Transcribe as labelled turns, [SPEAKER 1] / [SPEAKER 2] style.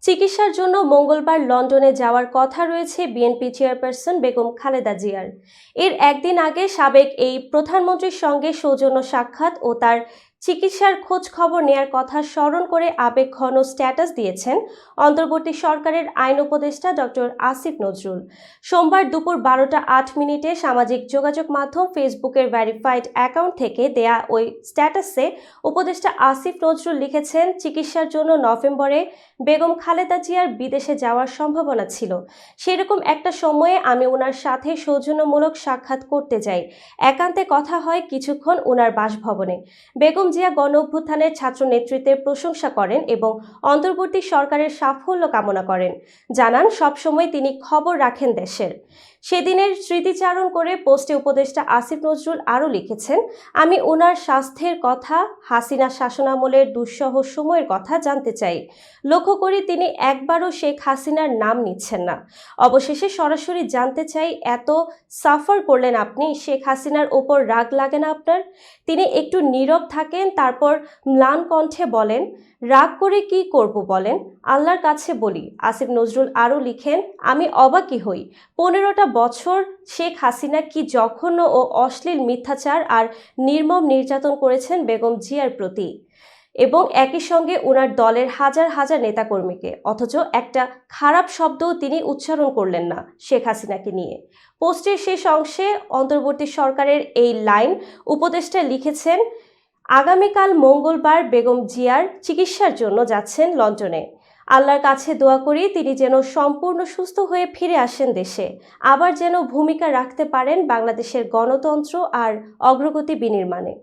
[SPEAKER 1] চিকিৎসার জন্য মঙ্গলবার লন্ডনে যাওয়ার কথা রয়েছে বিএনপি চেয়ারপারসন বেগম খালেদা জিয়ার। এর একদিন আগে সাবেক এই প্রধানমন্ত্রীর সঙ্গে সৌজন্য সাক্ষাৎ ও তার চিকিৎসার খোঁজ খবর নেয়ার কথা স্মরণ করে আবেগঘন স্ট্যাটাস দিয়েছেন অন্তর্বর্তী সরকারের আইন উপদেষ্টা ডক্টর আসিফ নজরুল। সোমবার দুপুর 12টা 8 মিনিটে সামাজিক যোগাযোগ মাধ্যম ফেসবুকের ভেরিফাইড অ্যাকাউন্ট থেকে দেয়া ওই স্ট্যাটাসে উপদেষ্টা আসিফ নজরুল লিখেছেন, চিকিৎসার জন্য নভেম্বরে বেগম খালেদা জিয়ার বিদেশে যাওয়ার সম্ভাবনা ছিল। সেরকম একটা সময়ে আমি ওনার সাথে সৌজন্যমূলক সাক্ষাৎ করতে যাই। একান্তে কথা হয় কিছুক্ষণ ওনার বাসভবনে। বেগম জিয়া গণ অভ্যুত্থানের ছাত্র নেতৃত্বের প্রশংসা করেন এবং অন্তর্বর্তী সরকারের সাফল্য কামনা করেন। জানান সবসময় তিনি খবর রাখেন দেশের। সেদিনের স্মৃতিচারণ করে পোস্টে উপদেষ্টা আসিফ নজরুল আরও লিখেছেন, আমি ওনার স্বাস্থ্যের কথা, হাসিনা শাসনামলের দুঃসহ সময়ের কথা জানতে চাই। লক্ষ্য করি তিনি একবারও শেখ হাসিনার নাম নিচ্ছেন না। অবশেষে সরাসরি জানতে চাই, এত সাফার করলেন আপনি, শেখ হাসিনার ওপর রাগ লাগে না আপনার? তিনি একটু নীরব থাকেন, তারপর ম্লান কণ্ঠে বলেন, রাগ করে কি করব বলেন, আল্লাহর কাছে বলি। আসিফ নজরুল আরও লিখেন, আমি অবাকই হই, 15টা বছর শেখ হাসিনা কি জঘন্য ও অশ্লীল মিথ্যাচার আর নির্মম নির্যাতন করেছেন বেগম জিয়ার প্রতি, এবং একই সঙ্গে ওনার দলের হাজার হাজার নেতাকর্মীকে, অথচ একটা খারাপ শব্দও তিনি উচ্চারণ করলেন না শেখ হাসিনাকে নিয়ে। পোস্টের শেষ অংশে অন্তর্বর্তী সরকারের এই লাইন উপদেষ্টা লিখেছেন, আগামীকাল মঙ্গলবার বেগম জিয়ার চিকিৎসার জন্য যাচ্ছেন লন্ডনে। আল্লাহর কাছে দোয়া করি তিনি যেন সম্পূর্ণ সুস্থ হয়ে ফিরে আসেন দেশে, আবার যেন ভূমিকা রাখতে পারেন বাংলাদেশের গণতন্ত্র আর অগ্রগতি বিনির্মাণে।